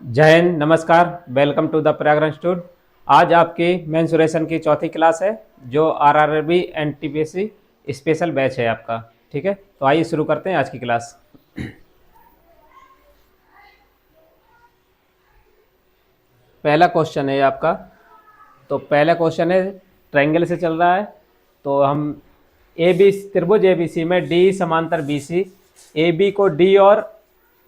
जय हिंद, नमस्कार। Welcome to the Prayagraj institute. आज आपकी मेंसुरेशन की चौथी क्लास है जो आरआरबी एनटीपीसी स्पेशल बैच है आपका। ठीक है, तो आइए शुरू करते हैं आज की क्लास। पहला क्वेश्चन है आपका। तो पहला क्वेश्चन है, ट्रायंगल से चल रहा है। तो हम ए बी त्रिभुज ए बी सी में डी समांतर बी सी ए बी को डी और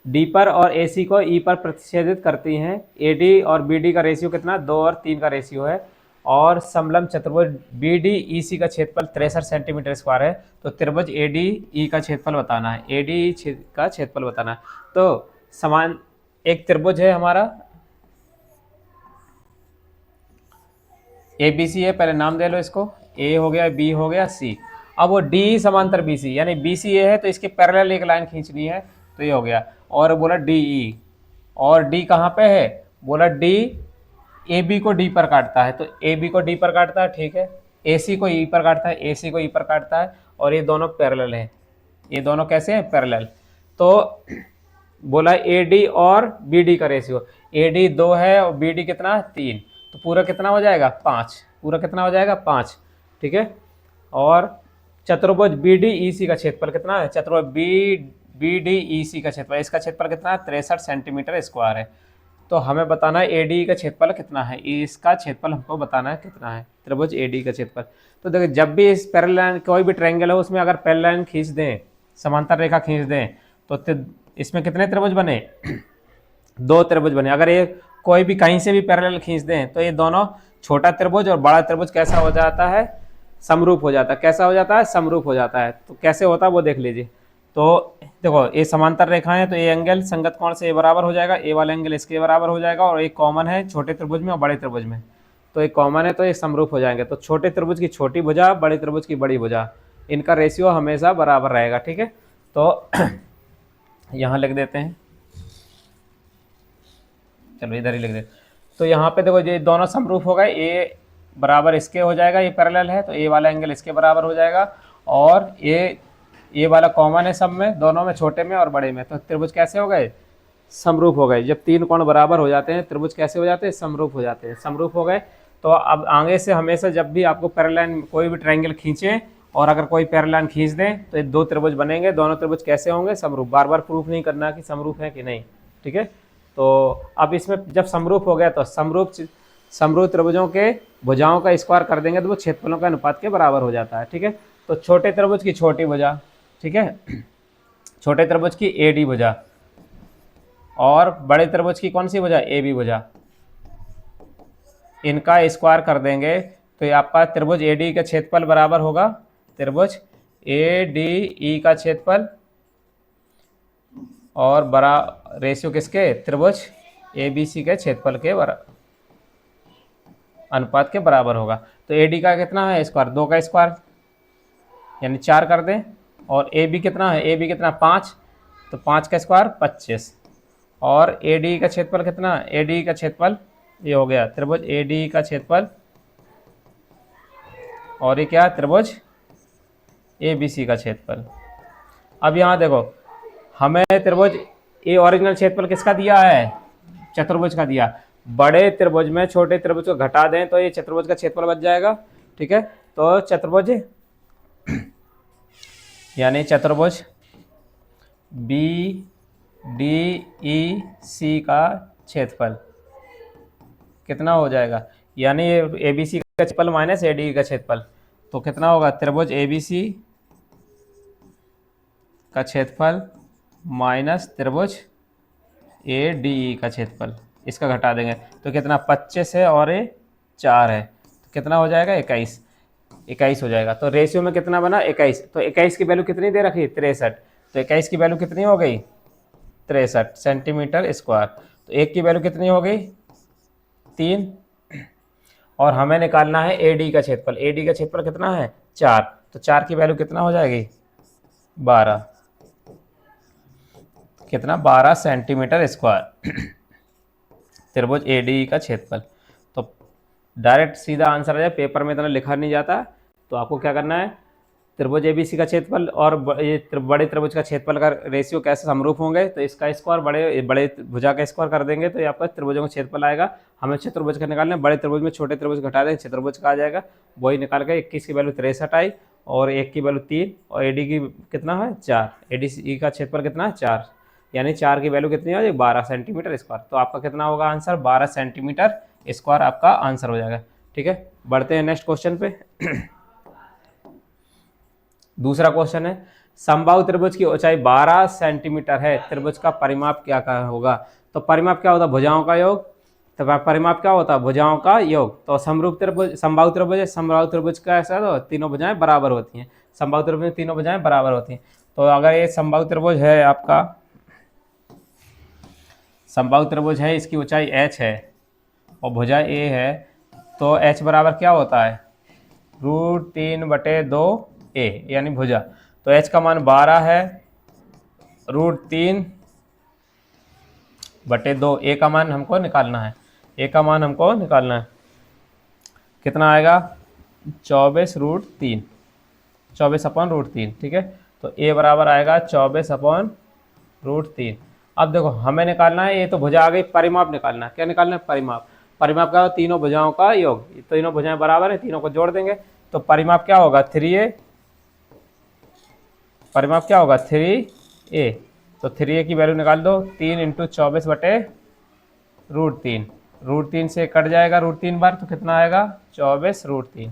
डी पर और ए सी को ई पर प्रतिच्छेदित करती हैं। ए डी और बी डी का रेशियो कितना, 2 और 3 का रेशियो है। और समलंब चतुर्भुज बी डी ई सी का क्षेत्रफल 63 सेंटीमीटर स्क्वायर है। तो त्रिभुज ए डी ई का क्षेत्रफल बताना है, ए डी का क्षेत्रफल बताना है। तो समान एक त्रिभुज है हमारा ए बी सी है, पहले नाम दे लो इसको। ए हो गया, बी हो गया, सी। अब वो डी समांतर बी सी, यानी बी सी ए है तो इसके पैरेलल एक लाइन खींचनी है। तो ये हो गया। और बोला डी ई, और डी कहाँ पे है, बोला डी ए बी को डी पर काटता है। तो ए बी को डी पर काटता है, ठीक है। ए सी को ई पर काटता है, ए सी को ई पर काटता है। और ये दोनों पैरेलल हैं। ये दोनों कैसे हैं, पैरेलल। तो बोला ए डी और बी डी का रेशियो, ए डी 2 है और बी डी कितना, 3। तो पूरा कितना हो जाएगा, 5। पूरा कितना हो जाएगा, 5। ठीक है। और चतुर्भुज बी डी ई सी का क्षेत्रफल कितना है, चतुर्भुज बी डी ई सी का क्षेत्रफल, इसका क्षेत्रफल कितना है, 63 सेंटीमीटर स्क्वायर है। तो हमें बताना है ए डी का क्षेत्रफल कितना है, इसका क्षेत्रफल हमको बताना है कितना है, त्रिभुज ए डी का क्षेत्रफल। तो देखिए, जब भी इस पैरेलल लाइन कोई भी ट्रायंगल हो उसमें अगर पैरेलल लाइन खींच दें, समांतर रेखा खींच दें, तो इसमें कितने त्रिभुज बने, 2 त्रिभुज बने। अगर ये कोई भी कहीं से भी पैरेलल खींच दें तो ये दोनों, छोटा त्रिभुज और बड़ा त्रिभुज कैसा हो जाता है, समरूप हो जाता है। कैसा हो जाता है, समरूप हो जाता है। तो कैसे होता है वो देख लीजिए। तो देखो, ये समांतर रेखाएं हैं तो ये एंगल संगत कोण से ए बराबर हो जाएगा, ए वाला एंगल इसके बराबर हो जाएगा। और एक कॉमन है छोटे त्रिभुज में और बड़े त्रिभुज में, तो एक कॉमन है तो ये समरूप हो जाएंगे। तो छोटे त्रिभुज की छोटी भुजा, बड़े त्रिभुज की बड़ी भुजा, इनका रेशियो हमेशा बराबर रहेगा। ठीक है, तो यहाँ लिख देते हैं, चलो इधर ही लिख दे। तो यहाँ पे देखो, ये दोनों समरूप हो गए, ए बराबर इसके हो जाएगा, ये पैरेलल है तो ए वाला एंगल इसके बराबर हो जाएगा। और ये वाला कॉमन है सब में, दोनों में, छोटे में और बड़े में। तो त्रिभुज कैसे हो गए, समरूप हो गए। जब 3 कोण बराबर हो जाते हैं त्रिभुज कैसे हो जाते हैं, समरूप हो जाते हैं। समरूप हो गए तो अब आगे से हमेशा जब भी आपको पैरेलल कोई भी ट्रायंगल खींचे और अगर कोई पैरेलल खींच दें तो ये 2 त्रिभुज बनेंगे। दोनों त्रिभुज कैसे होंगे, समरूप। बार बार प्रूफ नहीं करना कि समरूप है कि नहीं। ठीक है। तो अब इसमें जब समरूप हो गया तो समरूप त्रिभुजों के भुजाओं का स्क्वायर कर देंगे तो वो क्षेत्रफलों के अनुपात के बराबर हो जाता है। ठीक है। तो छोटे त्रिभुज की छोटी भुजा, ठीक है, छोटे त्रिभुज की ए डी भुजा, और बड़े त्रिभुज की कौन सी भुजा, ए बी भुजा, इनका स्क्वायर कर देंगे तो ये आपका त्रिभुज ए डी का क्षेत्रफल बराबर होगा त्रिभुज ए डी ई का क्षेत्रफल, और बड़ा रेशियो किसके, त्रिभुज ए बी सी के क्षेत्रफल के अनुपात के बराबर होगा। तो ए डी का कितना है स्क्वायर, 2 का स्क्वायर यानी 4 कर दें। और ए बी कितना है, ए बी कितना, 5, तो 5 का स्क्वायर 25। और ए डी का क्षेत्रफल कितना, ए डी का क्षेत्रफल ये हो गया त्रिभुज ए डी का क्षेत्रफल, और ये क्या, त्रिभुज ए बी सी का क्षेत्रफल। अब यहाँ देखो, हमें त्रिभुज ए ओरिजिनल क्षेत्रफल किसका दिया है, चतुर्भुज का दिया। बड़े त्रिभुज में छोटे त्रिभुज को घटा दें तो ये चतुर्भुज का क्षेत्रफल बच जाएगा। ठीक है। तो चतुर्भुज यानी चतुर्भुज बी डी ई सी का क्षेत्रफल कितना हो जाएगा, यानी ए बी सी का क्षेत्रफल माइनस ए डी का क्षेत्रफल। तो कितना होगा, त्रिभुज ए बी सी का क्षेत्रफल माइनस त्रिभुज ए डी ई का क्षेत्रफल, इसका घटा देंगे तो कितना, 25 है और ये 4 है, तो कितना हो जाएगा, 21 हो जाएगा। तो रेशियो में कितना बना, 21। तो 21 की वैल्यू कितनी दे रखी, 63। तो 21 की वैल्यू कितनी हो गई, 63 सेंटीमीटर स्क्वायर। तो 1 की वैल्यू कितनी हो गई, 3। और हमें निकालना है ए डी का क्षेत्रफल। ए डी का क्षेत्रफल कितना है, 4। तो 4 की वैल्यू कितना हो जाएगी, 12, कितना, 12 सेंटीमीटर स्क्वायर त्रिभुज ए डी का क्षेत्रफल। तो डायरेक्ट सीधा आंसर आ जाए, पेपर में इतना लिखा नहीं जाता। तो आपको क्या करना है, त्रिभुज एबीसी का क्षेत्रफल और ये बड़े त्रिभुज का क्षेत्रफल का रेशियो कैसे समरूप होंगे, तो इसका स्क्वायर बड़े बड़े भुजा का स्क्वायर कर देंगे तो ये आपका त्रिभुजों का क्षेत्रफल आएगा। हमें चतुर्भुज का निकालना है, बड़े त्रिभुज में छोटे त्रिभुज घटा देंगे, चतुर्भुज का आ जाएगा। वही निकाल के 21 की वैल्यू 63 आई और 1 की वैल्यू 3 और एडी की कितना है 4, एडी का क्षेत्रफल कितना है 4, यानी 4 की वैल्यू कितनी है 12 सेंटीमीटर स्क्वायर। तो आपका कितना होगा आंसर 12 सेंटीमीटर स्क्वायर आपका आंसर हो जाएगा। ठीक है, बढ़ते हैं नेक्स्ट क्वेश्चन पे। दूसरा क्वेश्चन है, समबाहु त्रिभुज की ऊंचाई 12 सेंटीमीटर है, त्रिभुज का परिमाप क्या होगा। तो परिमाप क्या होता है भुजाओं का योग, तो परिमाप क्या होता है भुजाओं का योग। तो समरूप त्रिभुज समबाहु त्रिभुज है, समबाहु त्रिभुज का ऐसा तो तीनों भुजाएं बराबर होती हैं, समबाहु त्रिभुज में तीनों भुजाएं बराबर होती हैं। तो अगर ये समबाहु त्रिभुज है आपका, समबाहु त्रिभुज है, इसकी ऊंचाई h है और भुजा a है, तो h बराबर क्या होता है √3/2a यानी भुजा। तो h का मान 12 है, √3/2, a का मान हमको निकालना है, a का मान हमको निकालना है कितना आएगा 24√3, 24/√3। ठीक है, तो a बराबर आएगा 24/√3। अब देखो हमें निकालना है, ये तो भुजा आ गई, परिमाप निकालना है। क्या निकालना है परिमाप, परिमाप का तीनों भुजाओं का योग, तीनों भुजाएं बराबर है, तीनों को जोड़ देंगे तो परिमाप क्या होगा 3a, परिमाप क्या होगा 3a। तो 3a की वैल्यू निकाल दो, 3 × 24/√3, √3 से कट जाएगा √3 बार, तो कितना आएगा 24√3,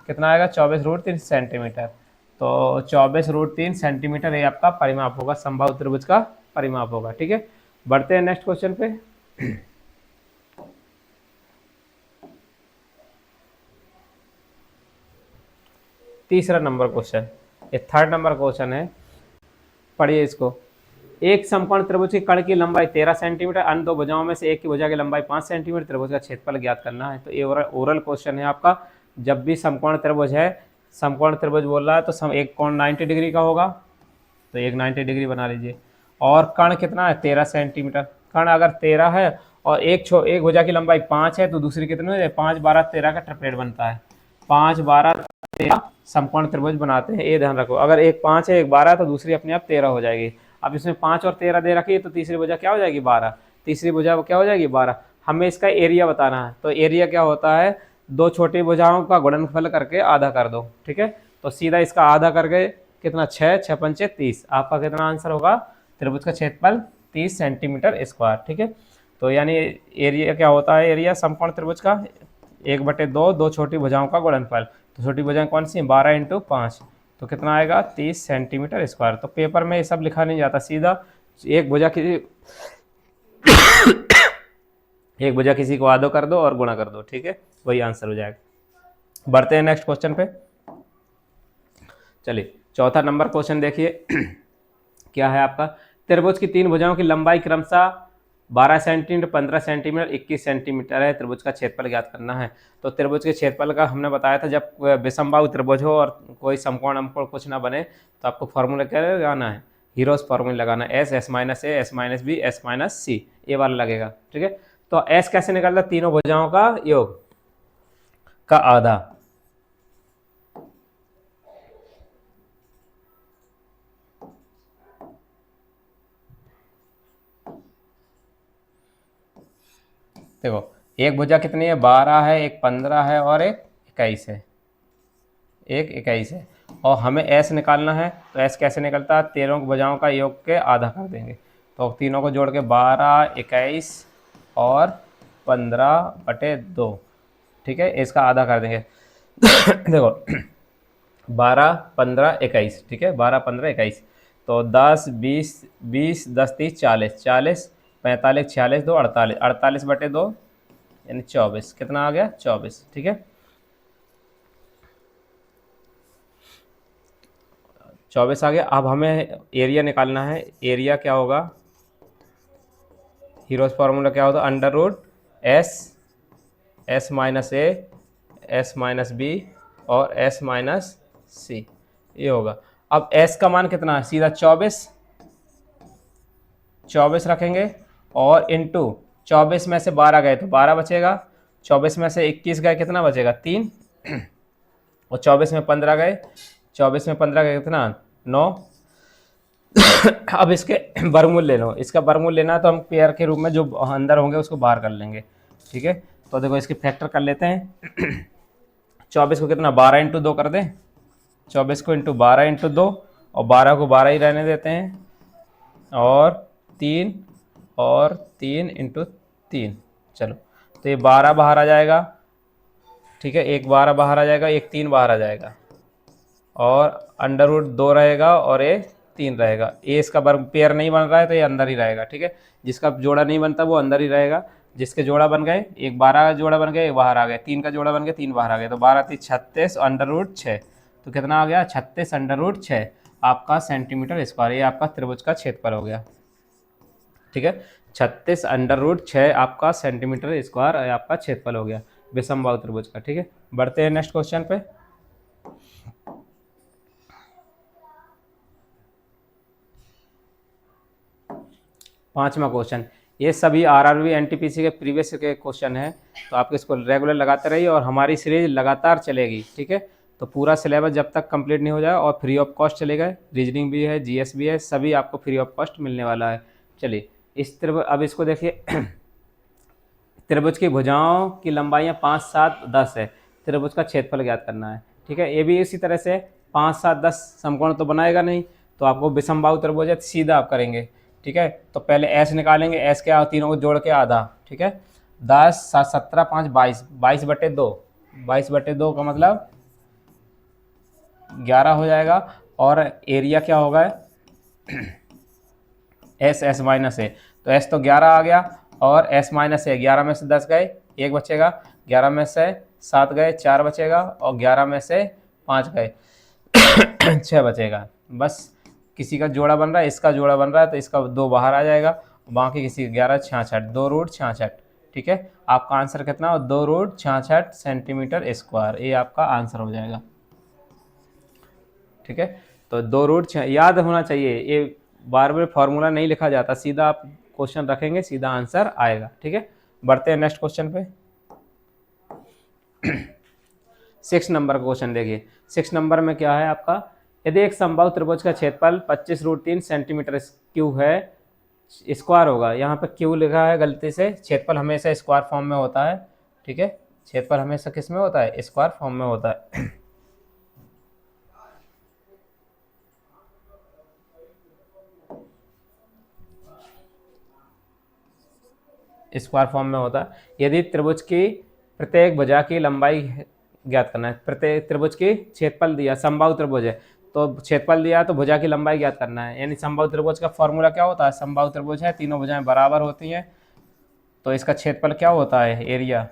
कितना आएगा 24√3 सेंटीमीटर। तो 24√3 सेंटीमीटर ये आपका परिमाप होगा, समबाहु त्रिभुज का परिमाप होगा। ठीक है, बढ़ते हैं नेक्स्ट क्वेश्चन पे। तीसरा नंबर क्वेश्चन, ये थर्ड नंबर क्वेश्चन है, पढ़िए इसको। एक समकोण त्रिभुज की कर्ण की लंबाई 13 सेंटीमीटर, अन्य दो भुजाओं में से एक की भुजा की लंबाई 5 सेंटीमीटर, त्रिभुज का क्षेत्रफल ज्ञात करना है। तो ये ओरल क्वेश्चन है आपका। जब भी समकोण त्रिभुज है, समकोण त्रिभुज बोल रहा है तो एक कोण 90 डिग्री का होगा, तो एक 90 डिग्री बना लीजिए। और कर्ण कितना है 13 सेंटीमीटर, कर्ण अगर 13 है और एक भुजा की लंबाई 5 है तो दूसरी कितनी है 5, 12, 13 का ट्रिपलेट बनता है, 5, 12, 13 समकोण त्रिभुज बनाते हैं, ये ध्यान रखो। अगर एक 5 है एक 12 है तो दूसरी अपने आप 13 हो जाएगी। अब इसमें 5 और 13 दे रखी है तो तीसरी भुजा क्या हो जाएगी 12, तीसरी भुजा क्या हो जाएगी 12। हमें इसका एरिया बताना है, तो एरिया क्या होता है दो छोटी भुजाओं का गुणनफल करके आधा कर दो। ठीक है, तो सीधा इसका आधा करके कितना 6, 6 पंचे 30, आपका कितना आंसर होगा त्रिभुज का क्षेत्रफल 30 सेंटीमीटर स्क्वायर। ठीक है, तो यानी एरिया क्या होता है, एरिया समकोण त्रिभुज का 1/2, दो छोटी भुजाओं का गुणनफल। तो छोटी भुजाएं कौन सी 12 × 5, तो कितना आएगा 30 सेंटीमीटर स्क्वायर। तो पेपर में ये सब लिखा नहीं जाता, सीधा एक भुजा किसी को आधो कर दो और गुणा कर दो। ठीक है, वही आंसर हो जाएगा। बढ़ते हैं नेक्स्ट क्वेश्चन पे। चलिए चौथा नंबर क्वेश्चन देखिए क्या है आपका। त्रिभुज की तीन भुजाओं की लंबाई क्रमशः 12 सेंटीमीटर, 15 सेंटीमीटर, 21 सेंटीमीटर है, त्रिभुज का क्षेत्रफल ज्ञात करना है। तो त्रिभुज के क्षेत्रफल का हमने बताया था, जब विषमबाहु त्रिभुज हो और कोई समकोण अमकोण कुछ ना बने तो आपको फॉर्मूला क्या लगाना है, हीरोज फार्मूला लगाना है, S - A, S - B, S - C, ये वाला लगेगा। ठीक है, तो S कैसे निकलता है, तीनों भुजाओं का योग का आधा। देखो एक भुजा कितनी है 12 है, एक 15 है और एक 21 है, एक 21 है। और हमें S निकालना है, तो S कैसे निकलता है, तीनों भुजाओं का योग के आधा कर देंगे, तो तीनों को जोड़ के 12, 21 और 15/2। ठीक है, इसका आधा कर देंगे देखो 12, 15, 21। ठीक है, 12, 15, 21, तो 10, 20, 20, 10, 30, 40, 40, 45, 46, 2, 48, 48/2 यानी 24, कितना आ गया 24। ठीक है, 24 आ गया। अब हमें एरिया निकालना है, एरिया क्या होगा, हीरोज फार्मूला क्या होता है, √S, S - A, S - B और S - C, ये होगा। अब S का मान कितना है, सीधा 24 रखेंगे और इंटू 24 में से 12 गए तो 12 बचेगा, 24 में से 21 गए कितना बचेगा 3, और 24 में 15 गए, 24 में 15 का कितना 9। अब इसके वर्गमूल ले लो, इसका वर्गमूल लेना है तो हम पेयर के रूप में जो अंदर होंगे उसको बाहर कर लेंगे, ठीक है। तो देखो इसके फैक्टर कर लेते हैं। 24 को कितना 12 इंटू 2 कर दें, 24 को इंटू 12 इंटू 2, और 12 को 12 ही रहने देते हैं, और 3 इंटू 3। चलो तो ये 12 बाहर आ जाएगा, ठीक है, एक 12 बाहर आ जाएगा, एक 3 बाहर आ जाएगा, और अंडर रूट 2 रहेगा और ये 3 रहेगा। ये इसका वर्ग पेयर नहीं बन रहा है तो ये अंदर ही रहेगा, ठीक है। जिसका जोड़ा नहीं बनता वो अंदर ही रहेगा, जिसके जोड़ा बन गए, एक 12 का जोड़ा बन गया, एक बाहर आ गया, 3 का जोड़ा बन गया, 3 बाहर आ गया, तो 12 3 36 अंडर रूट 6, तो कितना आ गया 36 अंडर रूट 6 आपका सेंटीमीटर स्क्वायर। ये आपका त्रिभुज का क्षेत्रफल हो गया, ठीक है। 36 अंडर रूट 6 आपका सेंटीमीटर स्क्वायर आपका क्षेत्रफल हो गया विषमबाहु त्रिभुज का, ठीक है। बढ़ते हैं नेक्स्ट क्वेश्चन पे। पांचवा क्वेश्चन, ये सभी आरआरबी एनटीपीसी के प्रीवियस के क्वेश्चन है, तो आप इसको रेगुलर लगाते रहिए और हमारी सीरीज लगातार चलेगी, ठीक है। तो पूरा सिलेबस जब तक कंप्लीट नहीं हो जाए, और फ्री ऑफ कॉस्ट चलेगा, रीजनिंग भी है, जीएस भी है, सभी आपको फ्री ऑफ कॉस्ट मिलने वाला है। चलिए इस त्रिभुज, अब इसको देखिए। त्रिभुज की भुजाओं की लंबाइयाँ 5 7 10 है, त्रिभुज का क्षेत्रफल ज्ञात करना है, ठीक है। ये भी इसी तरह से 5 7 10 समकोण तो बनाएगा नहीं, तो आपको विषमबाहु त्रिभुज है, सीधा आप करेंगे, ठीक है। तो पहले एस निकालेंगे, एस के तीनों को जोड़ के आधा, ठीक है। 10 7 17 5 22, 22/2, 22/2 का मतलब 11 हो जाएगा, और एरिया क्या होगा एस एस माइनस है, तो एस तो 11 आ गया, और एस माइनस है, 11 में से 10 गए, 1 बचेगा, 11 में से 7 गए, 4 बचेगा, और 11 में से 5 गए, 6 बचेगा। बस किसी का जोड़ा बन रहा है, इसका जोड़ा बन रहा है, तो इसका 2 बाहर आ जाएगा, बाकी किसी 11 66, 2 रूट 66, ठीक है। आपका आंसर कितना हो 2 रूट 66 सेंटीमीटर स्क्वायर, ये आपका आंसर हो जाएगा, ठीक है। तो 2 रूट याद होना चाहिए, ये बार बार फॉर्मूला नहीं लिखा जाता, सीधा आप क्वेश्चन रखेंगे सीधा आंसर आएगा, ठीक है। बढ़ते हैं नेक्स्ट क्वेश्चन पे। 6 नंबर का क्वेश्चन देखिए। 6 नंबर में क्या है आपका, यदि एक समबाहु त्रिभुज का क्षेत्रफल 25√3 सेंटीमीटर क्यूब है, स्क्वायर होगा, यहाँ पे क्यू लिखा है गलती से, क्षेत्रफल हमेशा स्क्वायर फॉर्म में होता है, ठीक है। क्षेत्रफल हमेशा किस में होता है, स्क्वायर फॉर्म में होता है। स्क्वायर फॉर्म में होता है। यदि त्रिभुज की प्रत्येक भुजा की लंबाई ज्ञात करना है, प्रत्येक त्रिभुज की क्षेत्रफल दिया, समबाहु त्रिभुज है तो क्षेत्रफल दिया तो भुजा की लंबाई ज्ञात करना है। यानी समबाहु त्रिभुज का फॉर्मूला क्या होता है, समबाहु त्रिभुज है, तीनों भुजाएं बराबर होती हैं, तो इसका क्षेत्रफल क्या होता है, एरिया,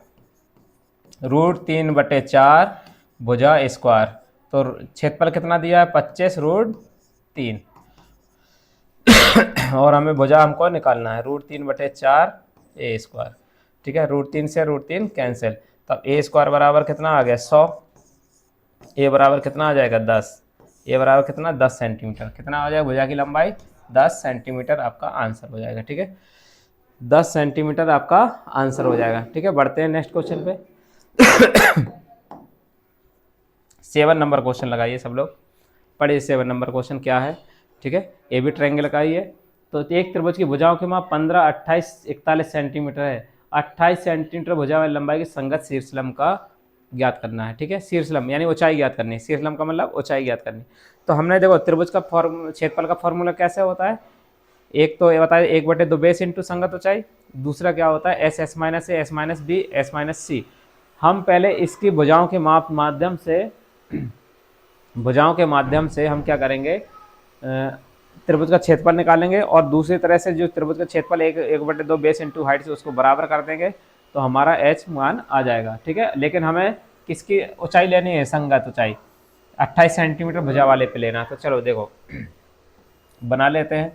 √3/4 भुजा स्क्वायर। तो क्षेत्रफल कितना दिया है 25√3, और हमें भुजा हमको निकालना है √3/4 ए स्क्वायर, ठीक है। √3 से √3 कैंसिल, तब ए स्क्वायर बराबर कितना आ गया 100, ए बराबर कितना आ जाएगा 10, ए बराबर कितना 10 सेंटीमीटर, कितना हो जाएगा भुजा की लंबाई 10 सेंटीमीटर आपका आंसर हो जाएगा, ठीक है। 10 सेंटीमीटर आपका आंसर हो जाएगा, ठीक है। बढ़ते हैं नेक्स्ट क्वेश्चन पे। 7 नंबर क्वेश्चन लगाइए सब लोग, पढ़िए 7 नंबर क्वेश्चन क्या है, ठीक है। ए बी ट्रायंगल का ही है। तो एक त्रिभुज की भुजाओं की माप 15 28 41 सेंटीमीटर है, 28 सेंटीमीटर भुजा वाली लंबाई की संगत शीर्षलंब का ज्ञात करना है, ठीक है। शीर्षलंब यानी ऊंचाई ज्ञात करनी है, शीर्षलंब का मतलब ऊंचाई ज्ञात करनी। तो हमने देखो त्रिभुज का क्षेत्रफल का फॉर्मूला कैसे होता है, एक तो ये बताया 1/2 बेस इंटू संगत ऊंचाई, दूसरा क्या होता है S S minus A S minus B S minus C. हम पहले इसकी भुजाओं के माध्यम से हम क्या करेंगे, त्रिभुज का क्षेत्रफल निकालेंगे, और दूसरी तरह से जो त्रिभुज का क्षेत्रफल 1/2 बेस इंटू हाइट से उसको बराबर कर देंगे, तो हमारा एच मान आ जाएगा, ठीक है। लेकिन हमें किसकी ऊंचाई लेनी है, संगत ऊंचाई 28 सेंटीमीटर भुजा वाले पे लेना। तो चलो देखो बना लेते हैं।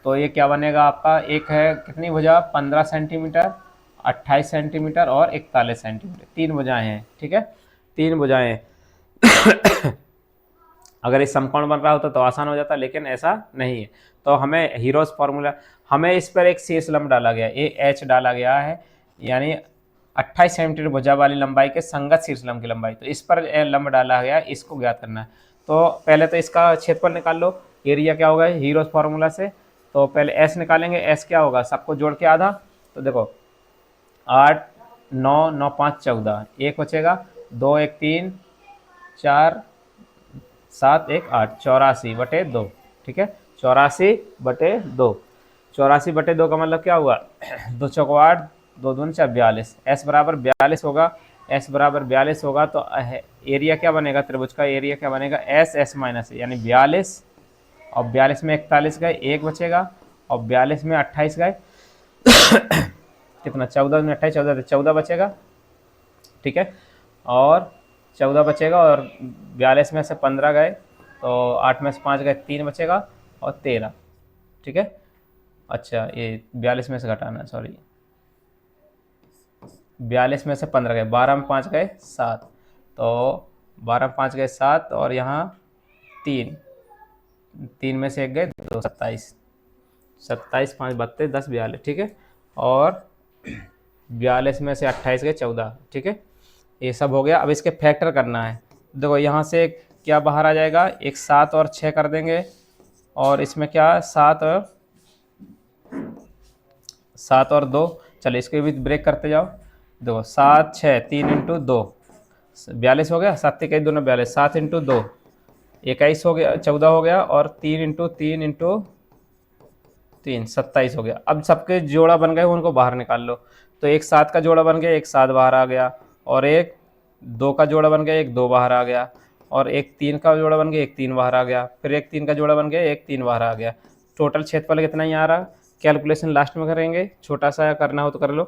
तो ये क्या बनेगा आपका, एक है कितनी भुजा 15 सेंटीमीटर, 28 सेंटीमीटर और 41 सेंटीमीटर, 3 भुजाएं हैं, ठीक है, 3 भुजाएं। अगर इस समकोण बन रहा होता तो आसान हो जाता, लेकिन ऐसा नहीं है। तो हमें हीरोज फार्मूला, हमें इस पर एक शीर्षलंब डाला गया, ए एच डाला गया है, यानी 28 सेंटीमीटर भुजा वाली लंबाई के संगत शीर्षलंब की लंबाई, तो इस पर लंब डाला गया, इसको ज्ञात करना है। तो पहले तो इसका क्षेत्रफल निकाल लो, एरिया क्या होगा हीरोज फार्मूला से। तो पहले एस निकालेंगे, एस क्या होगा सबको जोड़ के आधा, तो देखो 8 9 9 5 14, एक बचेगा, 2 1 3 4 7 1 8, 84/2, ठीक है 84/2। 84/2 का मतलब क्या हुआ 2 चौको 8, 2 दूनी 42, एस बराबर 42 होगा। एस बराबर 42 होगा तो एरिया क्या बनेगा त्रिभुज का, एरिया क्या बनेगा एस एस माइनस यानी 42, और 42 में 41 गए, एक बचेगा, और 42 में 28 गए कितना 14 में 28 14 14 बचेगा, ठीक है, और 14 बचेगा, और 42 में से 15 गए तो 8 में से 5 गए 3 बचेगा, और 13, ठीक है। अच्छा ये 42 में से घटाना, सॉरी 42 में से 15 गए, 12 में 5 गए 7, तो 12 में 5 गए 7, और यहाँ 3 3 में से 1 गए 2, 27 27 5 32 10 42, ठीक है, और 42 में से 28 गए 14, ठीक है, ये सब हो गया। अब इसके फैक्टर करना है, देखो यहाँ से क्या बाहर आ जाएगा, एक 7 और 6 कर देंगे, और इसमें क्या 7 और 2, चलो इसके भी ब्रेक करते जाओ, देखो 7 6 3 इंटू 2 42 हो गया, 7 इक्कीस दोनों 42, 7 इंटू 2 21 हो गया, 14 हो गया, और 3 इंटू 3 इंटू 3 27 हो गया। अब सबके जोड़ा बन गए उनको बाहर निकाल लो, तो एक 7 का जोड़ा बन गया, एक 7 बाहर आ गया, और एक 2 का जोड़ा बन गया, एक 2 बाहर आ गया, और एक 3 का जोड़ा बन गया, एक 3 बाहर आ गया, फिर एक 3 का जोड़ा बन गया, एक 3 बाहर आ गया। टोटल क्षेत्रफल कितना ही आ रहा, कैलकुलेशन लास्ट में करेंगे, छोटा सा करना हो तो कर लो,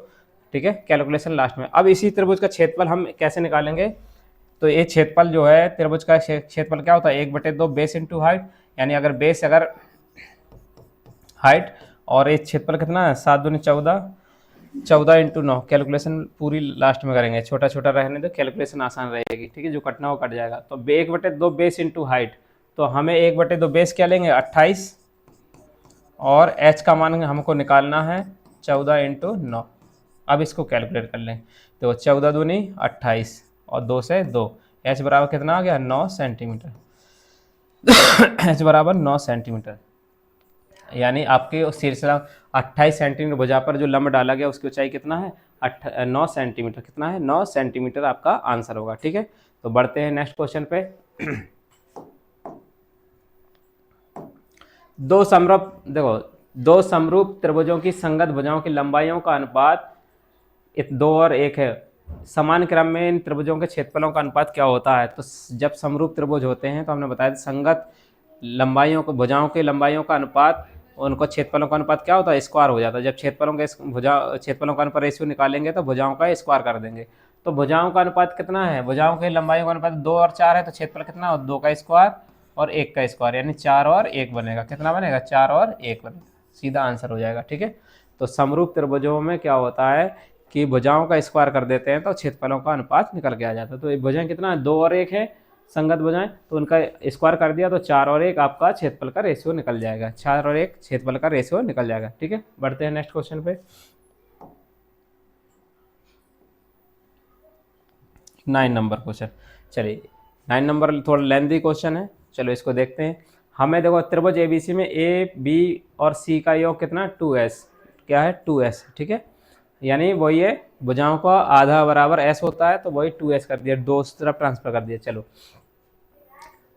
ठीक है, कैलकुलेशन लास्ट में। अब इसी त्रिभुज का क्षेत्रफल हम कैसे निकालेंगे, तो ये क्षेत्रफल जो है त्रिभुज का क्षेत्रफल क्या होता है 1/2 बेस इंटू हाइट, यानी अगर बेस अगर हाइट, और ये क्षेत्रफल कितना है 7 दूनी 14, 14 इंटू 9, कैलकुलेशन पूरी लास्ट में करेंगे, छोटा छोटा रहने दो, कैलकुलेशन आसान रहेगी, ठीक है, जो कटना हो कट जाएगा। तो 1/2 बेस इंटू हाइट, तो हमें 1/2 बेस क्या लेंगे 28, और h का मान हमको निकालना है 14 इंटू 9। अब इसको कैलकुलेट कर लें, तो 14 दूनी 28, और 2 से 2, h बराबर कितना आ गया 9 सेंटीमीटर h बराबर 9 सेंटीमीटर, यानी आपके शीर्षला 28 सेंटीमीटर भुजा पर जो लंब डाला गया उसकी ऊंचाई कितना है 9 सेंटीमीटर, कितना है 9 सेंटीमीटर आपका आंसर होगा, ठीक है। तो बढ़ते हैं नेक्स्ट क्वेश्चन पे। दो समरूप त्रिभुजों की संगत भुजाओं की लंबाइयों का अनुपात 2 और 1 है, समान क्रम में इन त्रिभुजों के क्षेत्रफलों का अनुपात क्या होता है। तो जब समरूप त्रिभुज होते हैं तो हमने बताया संगत लंबाइयों को भुजाओं की लंबाइयों का अनुपात, उनको क्षेत्रफलों का अनुपात क्या होता है स्क्वायर हो जाता है। जब क्षेत्रफलों का अनुपात रेशियो निकालेंगे तो भुजाओं का स्क्वायर कर देंगे। तो भुजाओं का अनुपात कितना है, भुजाओं की लंबाइयों का अनुपात 2 और 4 है, तो क्षेत्रफल कितना हो 2 का स्क्वायर और 1 का स्क्वायर, यानी 4 और 1 बनेगा, कितना बनेगा 4 और 1 बनेगा, सीधा आंसर हो जाएगा, ठीक है। तो समरूप त्रिभुजों में क्या होता है कि भुजाओं का स्क्वायर कर देते हैं तो क्षेत्रफलों का अनुपात निकल के आ जाता है। तो भुजाएं कितना है 2 और 1 है संगत भुजाएं, तो उनका स्क्वायर कर दिया तो 4 और 1 आपका क्षेत्रफल का रेशियो निकल जाएगा, 4 और 1 क्षेत्रफल का रेशियो निकल जाएगा, ठीक है। बढ़ते हैं नेक्स्ट क्वेश्चन पे। 9 नंबर क्वेश्चन, चलिए 9 नंबर थोड़ा लेंथी क्वेश्चन है, चलो इसको देखते हैं। हमें देखो त्रिभुज एबीसी में ए बी और सी का योग कितना 2s, क्या है 2s, ठीक है, यानी वही है भुजाओं का आधा बराबर s होता है, तो वही 2s कर दिया, दो तरफ ट्रांसफर कर दिया। चलो,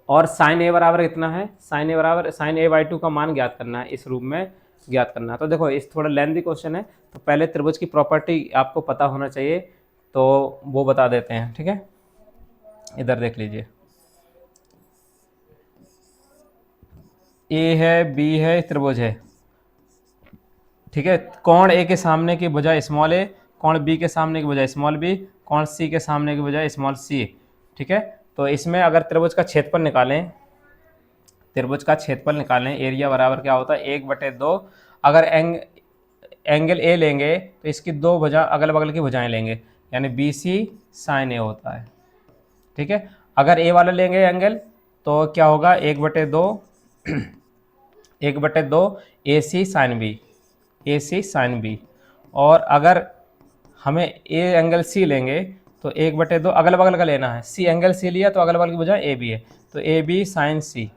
और साइन ए बराबर कितना है, साइन ए बराबर साइन a/2 का मान ज्ञात करना है, इस रूप में ज्ञात करना है। तो देखो इस थोड़ा लेंथी क्वेश्चन है, तो पहले त्रिभुज की प्रॉपर्टी आपको पता होना चाहिए, तो वो बता देते हैं, ठीक है। इधर देख लीजिए, ए है बी है त्रिभुज है, ठीक है, कोण ए के सामने की भुजा स्मॉल ए, कोण बी के सामने की भुजा स्मॉल बी, कोण सी के सामने की भुजा स्मॉल सी, ठीक है। तो इसमें अगर त्रिभुज का क्षेत्रफल निकालें, त्रिभुज का क्षेत्रफल निकालें, एरिया बराबर क्या होता है 1/2, अगर एंगल ए लेंगे तो इसकी दो भुजा अगल बगल की भुजाएं लेंगे, यानी बी सी साइन ए होता है, ठीक है। अगर ए वाला लेंगे एंगल तो क्या होगा 1/2 ए सी साइन बी, ए सी साइन बी। और अगर हमें ए एंगल सी लेंगे तो 1/2 अगल बगल का लेना है, सी एंगल सी लिया तो अगल बगल की भुजा ए बी है, तो A B sine C,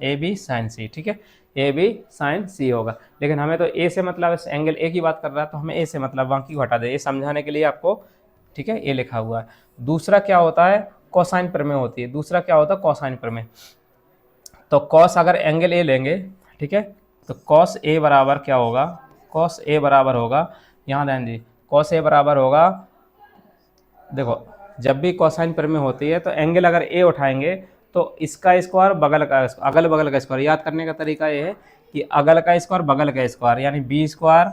A B sine C, ठीक है, ए बी साइन सी होगा। लेकिन हमें तो ए से मतलब एंगल ए की बात कर रहा है, तो हमें ए से मतलब बाकी को हटा दे, ये समझाने के लिए आपको, ठीक है, ए लिखा हुआ है। दूसरा क्या होता है, कोसाइन प्रमेय होती है। दूसरा क्या होता है, कोसाइन प्रमेय। तो कॉस अगर एंगल ए लेंगे, ठीक है, तो कॉस ए बराबर क्या होगा, कॉस ए बराबर होगा, यहाँ ध्यान दीजिए, कॉस ए बराबर होगा, देखो जब भी कोसाइन प्रमेय होती है तो एंगल अगर ए उठाएंगे तो इसका स्क्वायर बगल का, अगल बगल का स्क्वायर, याद करने का तरीका ये है कि अगल का स्क्वायर बगल का स्क्वायर, यानी बी स्क्वायर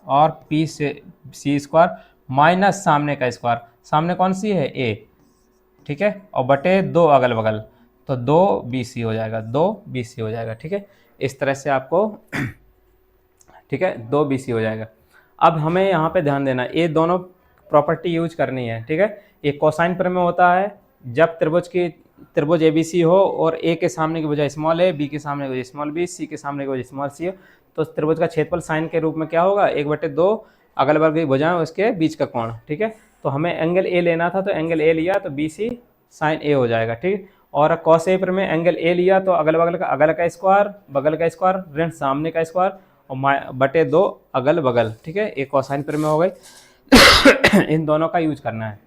और पी से सी स्क्वायर माइनस सामने का स्क्वायर, सामने कौन सी है, ए, ठीक है, और बटे 2 अगल बगल, तो 2 BC हो जाएगा, 2 BC हो जाएगा, ठीक है, इस तरह से आपको ठीक है 2 BC हो जाएगा। अब हमें यहाँ पे ध्यान देना, ये दोनों प्रॉपर्टी यूज करनी है, ठीक है। एक कोसाइन प्रमेय होता है जब त्रिभुज ABC हो और ए के सामने की बजाय स्मॉल ए, बी के सामने की बजाय स्मॉल बी, सी के सामने की बजाय स्मॉल सी हो, तो त्रिभुज का क्षेत्रफल साइन के रूप में क्या होगा, 1/2 अगल बगल की भुजाएं उसके बीच का कोण, ठीक है। तो हमें एंगल ए लेना था, तो एंगल ए लिया तो BC साइन ए हो जाएगा, ठीक। और कॉस ए प्रमेय एंगल ए लिया तो अगल का स्क्वायर, बगल का स्क्वायर ऋण सामने का स्क्वायर और बटे 2 अगल बगल, ठीक है, एक कोसाइन प्रमेय हो गई। इन दोनों का यूज करना है,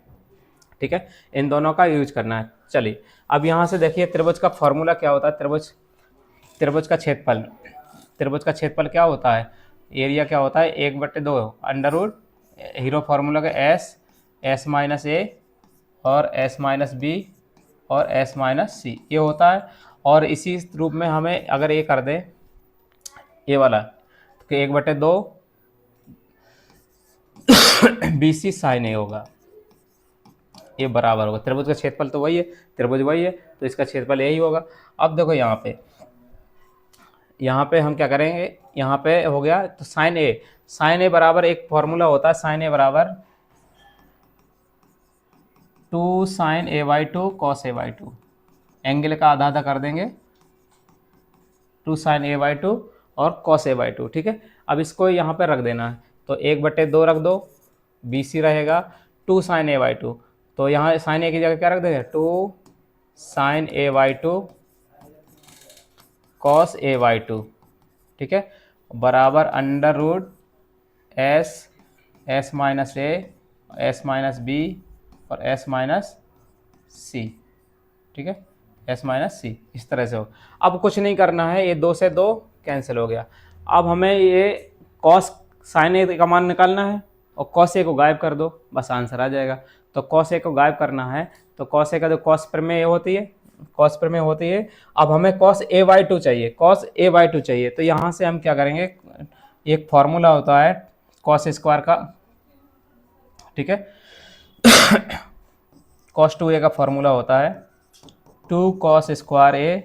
ठीक है, इन दोनों का यूज करना है। चलिए अब यहाँ से देखिए त्रिभुज का फॉर्मूला क्या होता है, त्रिभुज का क्षेत्रफल, त्रिभुज का क्षेत्रफल क्या होता है, एरिया क्या होता है, 1/2 अंडर रूट हीरो फार्मूला का एस माइनस ए और एस माइनस बी और एस माइनस सी, ये होता है। और इसी रूप में हमें अगर ये कर दें ये वाला, तो 1/2 BC साइन ए होगा, ये बराबर होगा, त्रिभुज का क्षेत्रफल तो वही है, त्रिभुज वही है, तो इसका क्षेत्रफल यही होगा। अब देखो यहाँ पे हम क्या करेंगे, यहाँ पे हो गया तो साइन ए बराबर एक फॉर्मूला होता है, साइन ए बराबर 2 sign A/2 cos A/2, angle का आधा आधा कर देंगे, 2 साइन A/2 और कॉस A/2, ठीक है। अब इसको यहाँ पे रख देना है, तो 1/2 रख दो, BC रहेगा 2 साइन A/2, तो यहाँ साइन ए की जगह क्या रख देंगे, 2 साइन A/2 कॉस A/2, ठीक है, बराबर under root S minus A, S minus B और एस माइनस सी, ठीक है, एस माइनस सी, इस तरह से हो। अब कुछ नहीं करना है, ये 2 से 2 कैंसिल हो गया। अब हमें ये कॉस साइन ए का मान निकालना है और कॉस ए को गायब कर दो, बस आंसर आ जाएगा। तो कॉस ए को गायब करना है, तो कॉस ए का जो कॉस प्रमेय होती है, कॉस प्रमेय होती है। अब हमें कॉस A/2 चाहिए, कॉस A/2 चाहिए, तो यहाँ से हम क्या करेंगे, एक फॉर्मूला होता है कॉस स्क्वायर का, ठीक है, कॉस 2a का फॉर्मूला होता है 2 cos square A,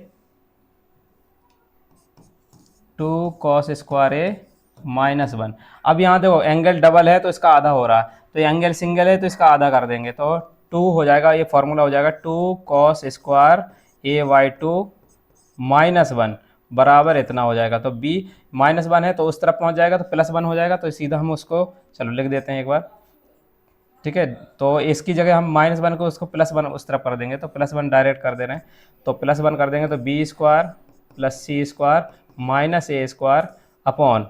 2 cos square A -1। अब यहाँ देखो एंगल डबल है तो इसका आधा हो रहा है, तो एंगल सिंगल है तो इसका आधा कर देंगे, तो 2 हो जाएगा, ये फॉर्मूला हो जाएगा 2 कॉस स्क्वायर A/2 -1 बराबर इतना हो जाएगा। तो b -1 है तो उस तरफ पहुँच जाएगा तो +1 हो जाएगा, तो सीधा हम उसको चलो लिख देते हैं एक बार, ठीक है। तो इसकी जगह हम -1 को उसको +1 उस तरफ कर देंगे, तो +1 डायरेक्ट कर दे रहे हैं, तो +1 कर देंगे तो B² + C² - A² upon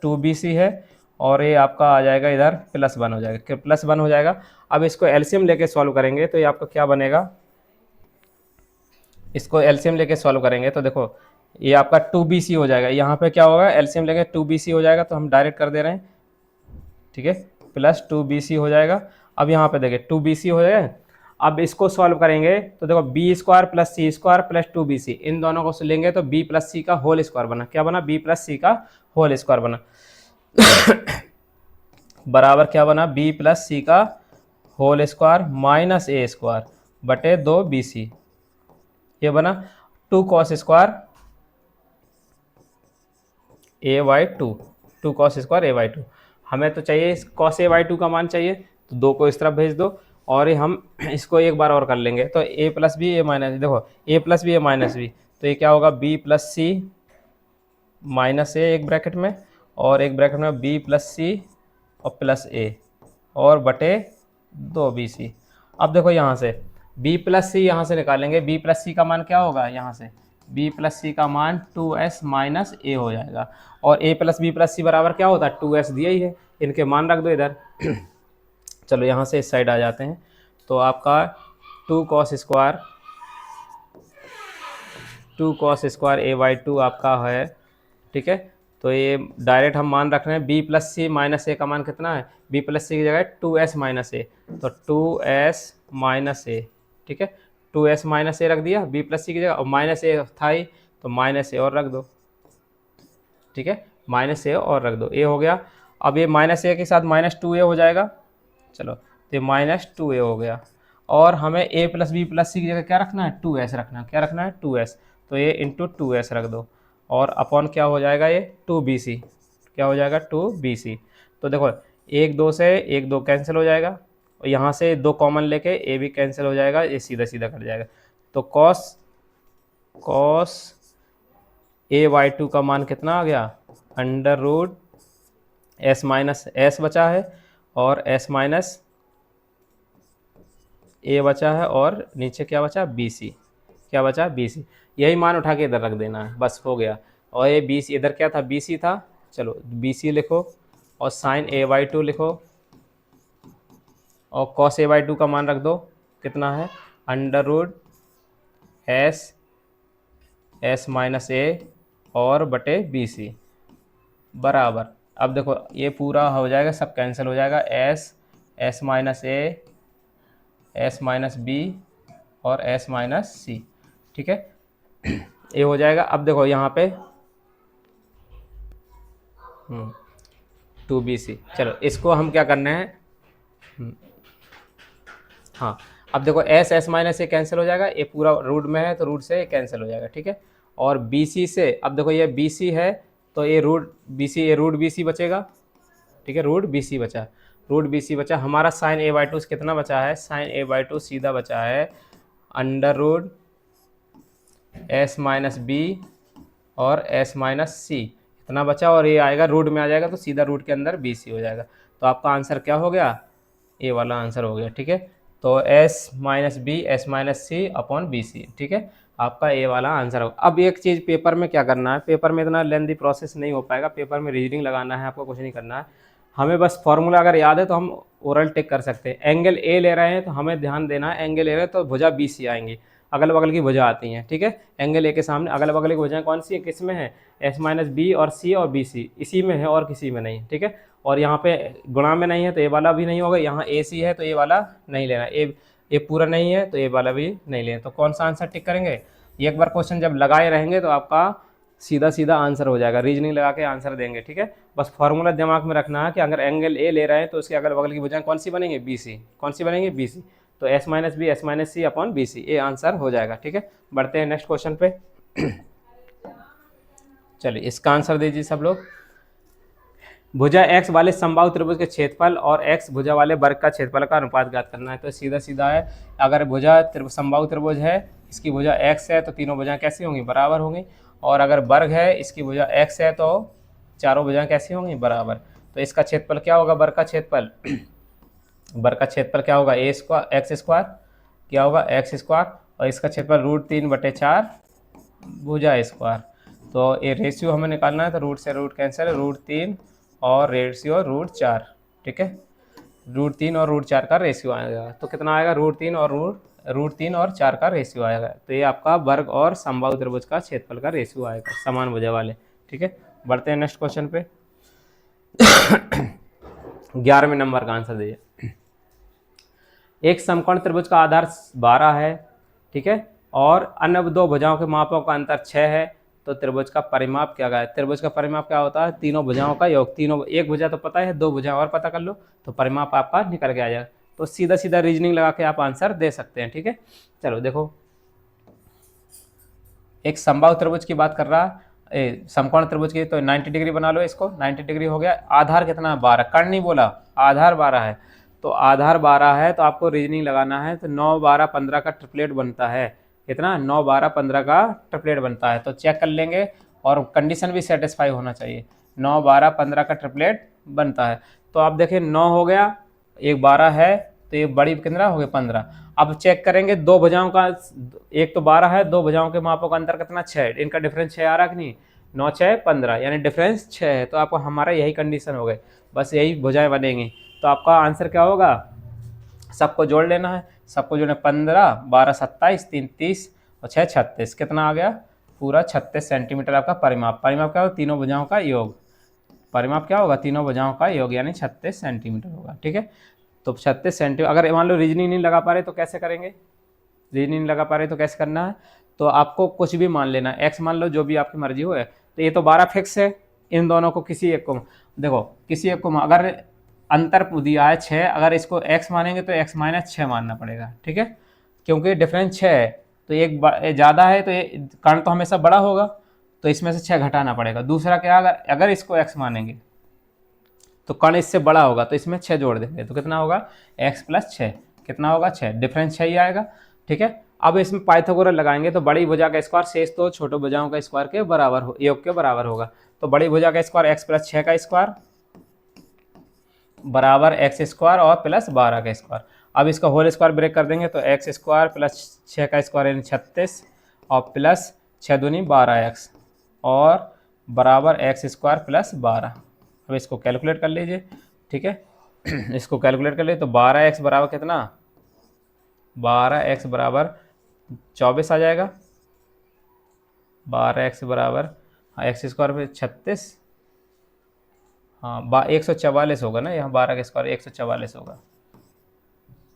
2BC है, और ये आपका आ जाएगा इधर +1 हो जाएगा, +1 हो जाएगा। अब इसको एलसीएम लेके सॉल्व करेंगे तो ये आपका क्या बनेगा, इसको एलसीएम लेके सॉल्व करेंगे तो देखो ये आपका 2BC हो जाएगा, यहाँ पे क्या होगा एलसीएम लेके 2BC हो जाएगा, तो हम डायरेक्ट कर दे रहे हैं, ठीक है, प्लस 2BC हो जाएगा। अब यहाँ पे देखिए 2BC हो जाएगा। अब इसको सॉल्व करेंगे तो देखो B² + C² + 2BC, इन दोनों को लेंगे तो B + C का होल स्क्वायर बना, क्या बना, B + C का होल स्क्वायर बना बराबर क्या बना, B + C का होल स्क्वायर -A² बटे 2BC, ये बना 2 cos square A/2, 2 cos square A/2। हमें तो चाहिए कॉस A/2 का मान चाहिए, तो 2 को इस तरफ भेज दो, और ये हम इसको एक बार और कर लेंगे, तो A + B A - देखो A + B A - B, तो ये क्या होगा B + C -A एक ब्रैकेट में, और एक ब्रैकेट में B + C और +A और बटे 2BC। अब देखो यहाँ से बी प्लस सी यहाँ से निकालेंगे, बी प्लस सी का मान क्या होगा यहाँ से, बी प्लस सी का मान 2s माइनस ए हो जाएगा। और ए प्लस बी प्लस सी बराबर क्या होता है, 2s दिया ही है, इनके मान रख दो इधर। चलो यहाँ से इस साइड आ जाते हैं, तो आपका 2 cos स्क्वायर a/2 आपका है, ठीक है। तो ये डायरेक्ट हम मान रख रहे हैं, b प्लस सी माइनस ए का मान कितना है, b प्लस सी की जगह 2s माइनस ए, तो 2s माइनस ए, ठीक है। 2s माइनस ए रख दिया b प्लस सी की जगह, और माइनस ए था ही तो माइनस ए और रख दो, ठीक है, माइनस ए और रख दो, ए हो गया। अब ये माइनस ए के साथ -2a हो जाएगा, चलो तो ये -2a हो गया। और हमें a प्लस बी प्लस सी की जगह क्या रखना है, 2s रखना है, क्या रखना है 2s, तो ये इंटू 2s रख दो, और अपॉन क्या हो जाएगा ये 2bc, क्या हो जाएगा 2bc। तो देखो 1 2 से 1 2 कैंसिल हो जाएगा, और यहाँ से 2 कॉमन लेके a भी कैंसिल हो जाएगा, ये सीधा सीधा कट जाएगा। तो cos a/2 का मान कितना आ गया, √s माइनस s बचा है, और s माइनस a बचा है, और नीचे क्या बचा bc, क्या बचा bc, यही मान उठा के इधर रख देना है, बस हो गया। और ये bc इधर क्या था, bc था, चलो bc लिखो, और sin a/2 लिखो, और cos a/2 का मान रख दो, कितना है √s माइनस a और बटे bc बराबर। अब देखो ये पूरा हो जाएगा, सब कैंसिल हो जाएगा, s minus a, s minus b और s माइनस c, ठीक है, ये हो जाएगा। अब देखो यहाँ पे 2bc, चलो इसको हम क्या करना है, हाँ अब देखो s माइनस से कैंसिल हो जाएगा, ये पूरा रूट में है तो रूट से कैंसिल हो जाएगा, ठीक है। और bc से, अब देखो ये bc है तो ये रूट bc बचेगा, ठीक है, रूट bc बचा, हमारा sin a/2 कितना बचा है, sin a/2 सीधा बचा है √s माइनस b और s माइनस c, इतना बचा, और ये आएगा रूट में आ जाएगा तो सीधा रूट के अंदर bc हो जाएगा। तो आपका आंसर क्या हो गया, ए वाला आंसर हो गया, ठीक है। तो s minus B s minus C upon B C, ठीक है, आपका ए वाला आंसर होगा। अब एक चीज़ पेपर में क्या करना है, पेपर में इतना लेंथी प्रोसेस नहीं हो पाएगा, पेपर में रीजनिंग लगाना है, आपको कुछ नहीं करना है, हमें बस फॉर्मूला अगर याद है तो हम ओरल टिक कर सकते हैं। एंगल ए ले रहे हैं तो हमें ध्यान देना है, एंगल ए ले रहे हैं तो भुजा बी सी आएंगी, अगल बगल की भुजा आती हैं, ठीक है। एंगल ए के सामने अगल बगल की भुजाएं कौन सी है, किस में है, एस माइनस बी और सी और बी सी, इसी में है और किसी में नहीं, ठीक है। और यहाँ पे गुणा में नहीं है तो ए वाला भी नहीं होगा, यहाँ ए सी है तो ए वाला नहीं लेना, ए पूरा नहीं है तो ए वाला भी नहीं लेना। तो कौन सा आंसर टिक करेंगे, एक बार क्वेश्चन जब लगाए रहेंगे तो आपका सीधा सीधा आंसर हो जाएगा, रीजनिंग लगा के आंसर देंगे, ठीक है। बस फॉर्मूला दिमाग में रखना है कि अगर एंगल ए ले रहे हैं तो उसके अगल बगल की भुजाएं कौन सी बनेंगे, बी सी, कौन सी बनेंगे बी सी, तो S minus B S minus C upon B C, ये आंसर हो जाएगा, ठीक है। बढ़ते हैं नेक्स्ट क्वेश्चन पे। चलिए इसका आंसर दीजिए सब लोग। भुजा x वाले समबाहु त्रिभुज के क्षेत्रफल और x भुजा वाले वर्ग का क्षेत्रफल का अनुपात ज्ञात करना है। तो सीधा सीधा है, अगर भुजा समबाहु त्रिभुज है, इसकी भुजा x है तो तीनों भुजाएं कैसी होंगी, बराबर होंगी, और अगर वर्ग है इसकी भुजा x है तो चारों भुजाएं कैसी होंगी, बराबर। तो इसका क्षेत्रफल क्या होगा, वर्ग का क्षेत्रफल वर्ग का क्षेत्रफल क्या होगा, a स्क्वायर एक्स स्क्वायर, क्या होगा x स्क्वायर, और इसका क्षेत्रफल √3/4 भुजा स्क्वायर। तो ये रेशियो हमें निकालना है, तो रूट से रूट कैंसिल, √3 और रेशियो √4, ठीक है, √3 और √4 का रेशियो आएगा, तो कितना आएगा, √3 और 4 का रेशियो आएगा। तो ये आपका वर्ग और समबाहु त्रिभुज का क्षेत्रफल का रेशियो आएगा, समान भुजा वाले, ठीक है। बढ़ते हैं नेक्स्ट क्वेश्चन पे। 11वें नंबर का आंसर दीजिए। एक समकोण त्रिभुज का आधार 12 है, ठीक है, और अन्य दो भुजाओं के मापों का अंतर 6 है, तो त्रिभुज का परिमाप क्या है, त्रिभुज का परिमाप क्या होता है, तीनों भुजाओं का योग, तीनों, एक भुजा तो पता है, दो भुजाएं और पता कर लो तो परिमाप आपका निकल के आ जाएगा। तो सीधा सीधा रीजनिंग लगा के आप आंसर दे सकते हैं, ठीक है। चलो देखो, एक समबाहु त्रिभुज की बात कर रहा है, समकोण त्रिभुज की, तो 90 डिग्री बना लो इसको, 90 डिग्री हो गया। आधार कितना है, 12, कर्ण नहीं बोला, आधार 12 है, तो आधार 12 है तो आपको रीजनिंग लगाना है, तो 9 12 15 का ट्रिपलेट बनता है, कितना, 9 12 15 का ट्रिपलेट बनता है। तो चेक कर लेंगे, और कंडीशन भी सेटिस्फाई होना चाहिए, 9 12 15 का ट्रिपलेट बनता है। तो आप देखें 9 हो गया, एक 12 है, तो ये बड़ी कितना हो गया 15। अब चेक करेंगे दो भुजाओं का, एक तो 12 है, दो भुजाओं के मापों का अंतर कितना 6, इनका डिफरेंस 6 आ रहा कि नहीं, 9 6 15 यानी डिफरेंस 6 है। तो आपको हमारा यही कंडीशन हो गई, बस यही भुजाएं बनेंगी। तो आपका आंसर क्या होगा, सबको जोड़ लेना है, सबको जोड़ना 15 12 27 3 30 और 6 36, कितना आ गया पूरा 36 सेंटीमीटर आपका परिमाप। परिमाप क्या होगा, तीनों भुजाओं का योग। परिमाप क्या होगा, तीनों भुजाओं का योग यानी 36 सेंटीमीटर होगा। ठीक है, तो 36 सेंटीमीटर। अगर मान लो रीजनिंग नहीं लगा पा रहे तो कैसे करेंगे, रीजनिंग नहीं लगा पा रहे तो कैसे करना है, तो आपको कुछ भी मान लेना, एक्स मान लो, जो भी आपकी मर्जी हो है। तो ये तो 12 फिक्स है, इन दोनों को किसी एक को देखो, किसी एक को अगर अंतर दिया है 6, अगर इसको x मानेंगे तो x माइनस 6 मानना पड़ेगा। ठीक है, क्योंकि डिफरेंस 6 है, तो एक ज़्यादा है तो ये कण तो हमेशा बड़ा होगा, तो इसमें से 6 घटाना पड़ेगा। दूसरा क्या, अगर इसको x मानेंगे तो कण इससे बड़ा होगा, तो इसमें 6 जोड़ देंगे तो कितना होगा x प्लस 6, कितना होगा 6, डिफरेंस 6 ही आएगा। ठीक है, अब इसमें पाइथागोरस लगाएंगे तो बड़ी भुजा का स्क्वायर शेष तो छोटे भुजाओं का स्क्वायर के बराबर हो, योग के बराबर होगा। तो बड़ी भुजा का स्क्वायर x प्लस 6 का स्क्वायर बराबर एक्स स्क्वायर और प्लस 12 का स्क्वायर। अब इसका होल स्क्वायर ब्रेक कर देंगे तो एक्स स्क्वायर प्लस 6 का स्क्वायर यानी 36 और प्लस 6 दूनी 12x और बराबर एक्स स्क्वायर प्लस 12। अब इसको कैलकुलेट कर लीजिए। ठीक है, इसको कैलकुलेट कर लीजिए तो 12x बराबर कितना, 12x बराबर 24 आ जाएगा। 12x बराबर एक्स स्क्वायर पे 36, हाँ 144 होगा ना, यहाँ 12 का स्क्वायर 144 होगा,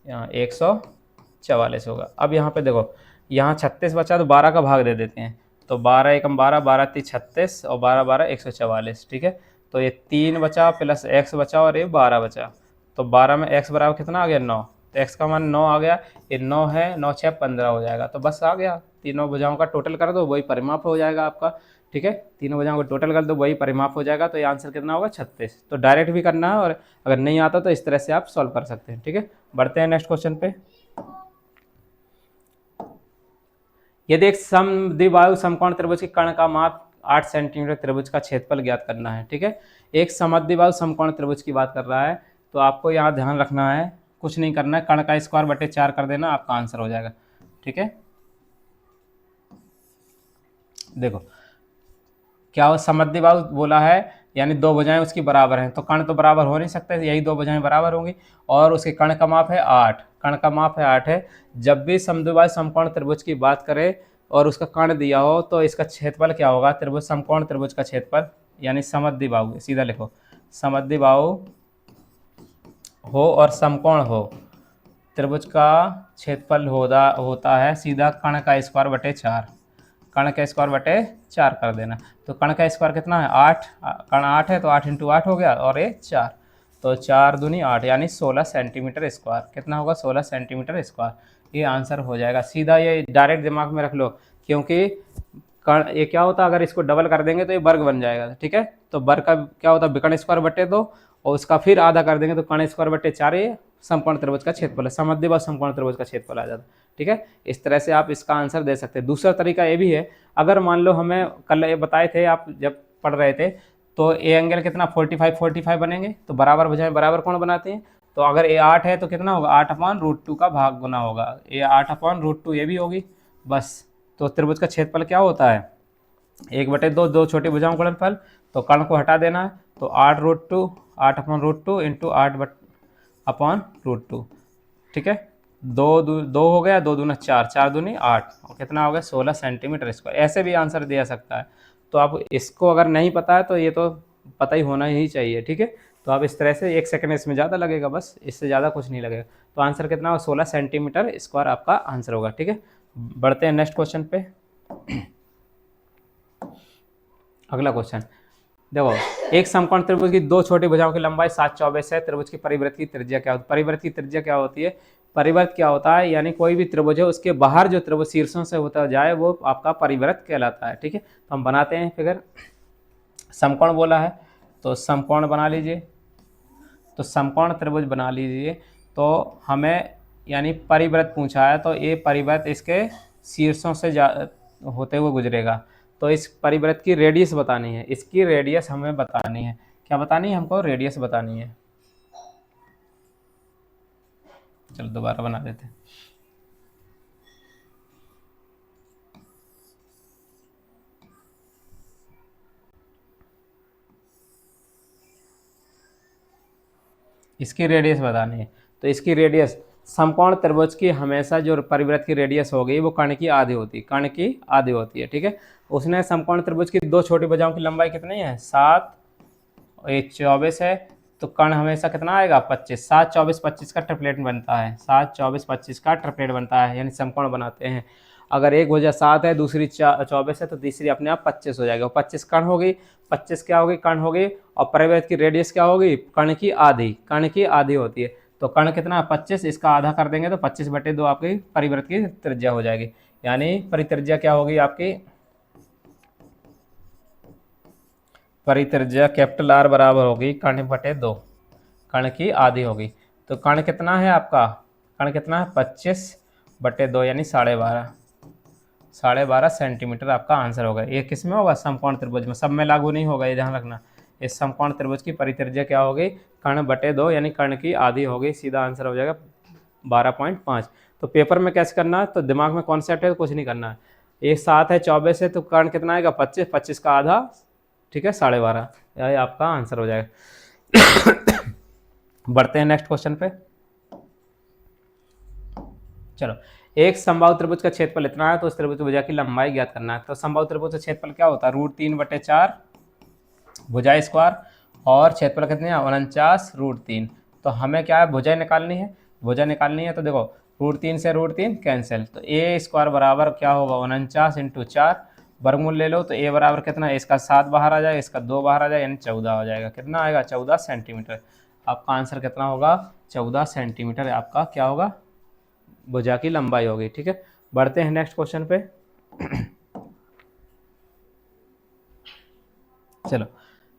यहाँ 144 होगा। अब यहाँ पे देखो, यहाँ 36 बचा तो 12 का भाग दे देते हैं, तो 12 एकम 12 12 3 36 और 12 12 144। ठीक है, तो ये 3 बचा प्लस x बचा और ये 12 बचा, तो 12 में x बराबर कितना आ गया 9, तो x का मान 9 आ गया। ये 9 है, 9 6 15 हो जाएगा, तो बस आ गया। तीनों भुजाओं का टोटल कर दो वही परिमाप हो जाएगा आपका। ठीक है, तीनों भुजाओं को टोटल कर दो वही परिमाप हो जाएगा, तो ये आंसर कितना होगा 36। तो डायरेक्ट भी करना है और अगर नहीं आता तो इस तरह से आप सॉल्व कर सकते हैं। ठीक है, बढ़ते हैं नेक्स्ट क्वेश्चन पे। यदि एक समद्विबाहु समकोण त्रिभुज के कर्ण का माप 8 सेंटीमीटर, त्रिभुज का क्षेत्रफल ज्ञात करना है। ठीक है, एक समद्विबाहु समकोण त्रिभुज की बात कर रहा है, तो आपको यहाँ ध्यान रखना है, कुछ नहीं करना है, कर्ण का स्क्वायर बटे 4 कर देना, आपका आंसर हो जाएगा। ठीक है, देखो क्या वो समद्विबाहु बोला है, यानी दो भुजाएं उसकी बराबर हैं, तो कर्ण तो बराबर हो नहीं सकते, यही दो भुजाएं बराबर होंगी, और उसके कर्ण का माप है 8, कर्ण का माप है 8 है। जब भी समद्विबाहु समकोण त्रिभुज की बात करें और उसका कर्ण दिया हो तो इसका क्षेत्रफल क्या होगा, त्रिभुज समकोण त्रिभुज का क्षेत्रफल यानी समद्विबाहु, सीधा लिखो समद्विबाहु हो और समकोण हो, त्रिभुज का क्षेत्रफल होता है सीधा कर्ण का स्क्वायर बटे 4, कर्ण का स्क्वायर बटे 4 कर देना। तो कर्ण का स्क्वायर कितना है 8, कर्ण 8 है तो 8 इंटू 8 हो गया और ये 4, तो 4 दूनी 8 यानी 16 सेंटीमीटर स्क्वायर, कितना होगा 16 सेंटीमीटर स्क्वायर। ये आंसर हो जाएगा सीधा, ये डायरेक्ट दिमाग में रख लो, क्योंकि कर्ण ये क्या होता है अगर इसको डबल कर देंगे तो ये वर्ग बन जाएगा। ठीक है, तो वर्ग का क्या होता है विकर्ण स्क्वायर बटे 2 और उसका फिर आधा कर देंगे तो कर्ण स्क्वायर बटे 4, ये समकोण त्रिभुज का क्षेत्रफल है, समद्विबाहु समकोण त्रिभुज का क्षेत्रफल आ जाता है। ठीक है, इस तरह से आप इसका आंसर दे सकते हैं। दूसरा तरीका ये भी है, अगर मान लो हमें कल ये बताए थे आप जब पढ़ रहे थे, तो ए एंगल कितना 45 45 बनेंगे, तो बराबर भुजाएं बराबर कोण बनाते हैं, तो अगर ए 8 है तो कितना होगा 8/√2 का भाग गुना होगा, ये 8/√2 ये भी होगी बस। तो त्रिभुज का क्षेत्रफल क्या होता है 1/2, दो छोटी भुजाओं का गुणनफल, तो कर्ण को हटा देना है, तो 8√2 8/√2 इंटू 8/√2। ठीक है, दो हो गया, 2 दूना 4, 4 दूनी 8 और कितना हो गया 16 सेंटीमीटर स्क्वायर। ऐसे भी आंसर दिया सकता है, तो आप इसको अगर नहीं पता है तो ये तो पता ही होना ही चाहिए। ठीक है, तो आप इस तरह से 1 सेकंड इसमें ज़्यादा लगेगा, बस इससे ज़्यादा कुछ नहीं लगेगा। तो आंसर कितना होगा 16 सेंटीमीटर स्क्वायर आपका आंसर होगा। ठीक है, बढ़ते हैं नेक्स्ट क्वेश्चन पे। अगला क्वेश्चन देखो, एक समकोण त्रिभुज की दो छोटी भुजाओं की लंबाई 7/24 है, त्रिभुज की परिवृत्त की त्रिज्या क्या होती है। परिवृत्त की त्रिज्या क्या होती है, परिवृत्त क्या होता है, यानी कोई भी त्रिभुज है उसके बाहर जो त्रिभुज शीर्षों से होता जाए वो आपका परिवृत्त कहलाता है। ठीक है, तो हम बनाते हैं फिगर। समकोण बोला है तो समकोण बना लीजिए, तो समकोण त्रिभुज बना लीजिए, तो हमें यानी परिवृत्त पूछा है, तो ये परिवृत्त इसके शीर्षों से होते हुए गुजरेगा, तो इस परिवृत्त की रेडियस बतानी है, इसकी रेडियस हमें बतानी है। क्या बतानी है हमको, रेडियस बतानी है। चलो दोबारा बना देते हैं। इसकी रेडियस बतानी है, तो इसकी रेडियस समकोण त्रिभुज की हमेशा जो परिवृत्त की रेडियस होगी वो कर्ण की आधी होती है, कर्ण की आधी होती है, ठीक है। उसने समकोण त्रिभुज की दो छोटी भुजाओं की लंबाई कितनी है 7 और ये 24 है, तो कर्ण हमेशा कितना आएगा 25, 7 24 25 का ट्रिपलेट बनता है, 7 24 25 का ट्रिपलेट बनता है, यानी समकोण बनाते हैं। अगर एक भुजा 7 है, दूसरी 24 है, तो तीसरी अपने आप 25 हो जाएगा। 25 कर्ण होगी, 25 क्या होगी कर्ण होगी, और परिवृत्त की रेडियस क्या होगी कर्ण की आधी, कर्ण की आधी होती है। तो कर्ण कितना 25, इसका आधा कर देंगे तो 25/2 आपकी परिवृत्त की त्रिज्या हो जाएगी, यानी परित्रिज्या क्या होगी आपकी, परित्रिज्या कैपिटल R बराबर होगी कर्ण/2, कर्ण की आधी होगी। तो कर्ण कितना है आपका, कर्ण कितना है 25/2 यानी 12.5 सेंटीमीटर आपका आंसर होगा। ये किस में होगा समकोण त्रिभुज में, सब में लागू नहीं होगा, ये ध्यान रखना। इस समकोण त्रिभुज की परित्रिज्या क्या होगी कर्ण/2 यानी कर्ण की आधी होगी, सीधा आंसर हो जाएगा 12.5। तो पेपर में कैसे करना है, तो दिमाग में कॉन्सेप्ट है तो कुछ नहीं करना है। ये 7 है 24 है, तो कर्ण कितना आएगा 25, 25 का आधा, ठीक है 12.5, यही आपका आंसर हो जाएगा। बढ़ते हैं नेक्स्ट क्वेश्चन पे। चलो, एक समबाहु त्रिभुज का क्षेत्रफल इतना है तो उस त्रिभुज की भुजा की लंबाई ज्ञात करना है। तो समबाहु त्रिभुज का क्षेत्रफल क्या होता है √3/4 भुजा स्क्वायर, और क्षेत्रफल कितने हैं 49√3। तो हमें क्या है भुजा निकालनी है, भुजा निकालनी है। तो देखो √3 से √3 कैंसिल, तो a स्क्वायर बराबर क्या होगा 49 × 4, वर्गमूल ले लो तो a बराबर कितना है, इसका 7 बाहर आ जाएगा, इसका 2 बाहर आ जाएगा, यानी 14 हो जाएगा। कितना आएगा 14 सेंटीमीटर। आपका आंसर कितना होगा 14 सेंटीमीटर आपका क्या होगा भुजा की लंबाई होगी, ठीक है। बढ़ते हैं नेक्स्ट क्वेश्चन पे। चलो,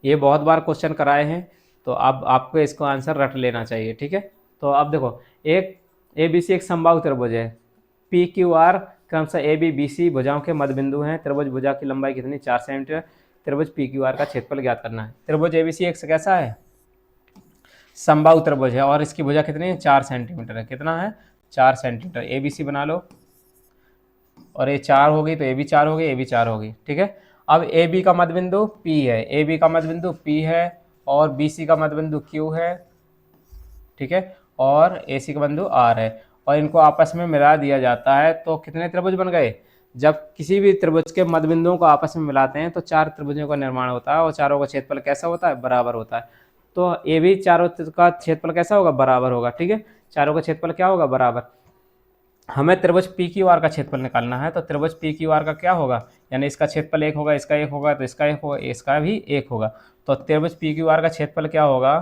ये बहुत बार क्वेश्चन कराए हैं, तो अब आपको इसको आंसर रट लेना चाहिए, ठीक है। तो अब देखो, एक ABC एक समबाहु त्रिभुज है, PQR क्रमशः ABBC भुजाओं के मध्य बिंदु हैं। त्रिभुज भुजा की लंबाई कितनी 4 सेंटीमीटर। त्रिभुज PQR का क्षेत्रफल ज्ञात करना है। त्रिभुज ABC एक कैसा है समबाहु त्रिभुज है, और इसकी भुजा कितनी है 4 सेंटीमीटर है। कितना है 4 सेंटीमीटर। ABC बना लो, और ये 4 होगी तो ये भी 4 होगी, ये भी 4 होगी, ठीक है। अब AB का मध्यबिंदु P है, AB का मध्यबिंदु P है, और BC का मध्यबिंदु Q है, ठीक है, और AC का बिंदु R है, और इनको आपस में मिला दिया जाता है। तो कितने त्रिभुज बन गए, जब किसी भी त्रिभुज के मध्यबिंदुओं को आपस में मिलाते हैं तो 4 त्रिभुजों का निर्माण होता है, और चारों का क्षेत्रफल कैसा होता है बराबर होता है। तो ये भी चारों का क्षेत्रफल कैसा होगा बराबर होगा, ठीक है, चारों का क्षेत्रफल क्या होगा बराबर। हमें त्रिभुज PQR का क्षेत्रफल निकालना है, तो त्रिभुज PQR का क्या होगा, यानी इसका क्षेत्रफल 1 होगा, इसका 1 होगा, तो इसका 1 होगा, इसका भी 1 होगा। तो त्रिभुज PQR का क्षेत्रफल क्या होगा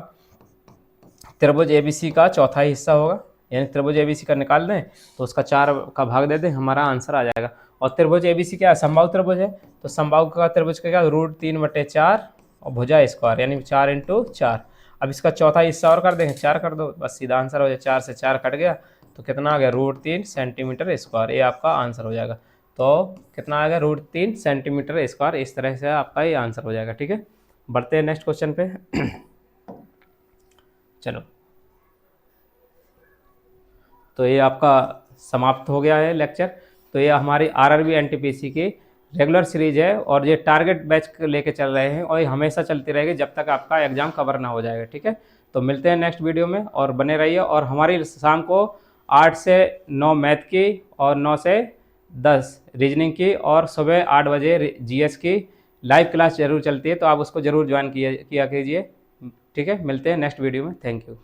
त्रिभुज ABC का चौथा हिस्सा होगा, यानी त्रिभुज ABC का निकाल दें तो उसका 4 का भाग दे दें, हमारा आंसर आ जाएगा। और त्रिभुज ABC क्या है समबाहु त्रिभुज है, तो समबाहु का त्रिभुज का क्या √3/4 और भुजा स्क्वायर यानी 4 × 4। अब इसका चौथा हिस्सा और कर देंगे 4 कर दो, बस सीधा आंसर हो जाए। 4 से 4 कट गया तो कितना आ गया √3 सेंटीमीटर स्क्वायर, ये आपका आंसर हो जाएगा। तो कितना आ गया √3 सेंटीमीटर स्क्वायर, इस तरह से आपका ये आंसर हो जाएगा, ठीक है। बढ़ते हैं नेक्स्ट क्वेश्चन पे। चलो, तो ये आपका समाप्त हो गया है लेक्चर। तो ये हमारी RRB NTPC की रेगुलर सीरीज है, और ये टारगेट बैच लेके चल रहे हैं, और ये हमेशा चलती रहेगी जब तक आपका एग्जाम कवर ना हो जाएगा, ठीक है। तो मिलते हैं नेक्स्ट वीडियो में, और बने रहिए। और हमारी शाम को 8 से 9 मैथ की, और 9 से 10 रीजनिंग की, और सुबह 8 बजे GS की लाइव क्लास जरूर चलती है, तो आप उसको जरूर ज्वाइन किया कीजिए, ठीक है। मिलते हैं नेक्स्ट वीडियो में, थैंक यू।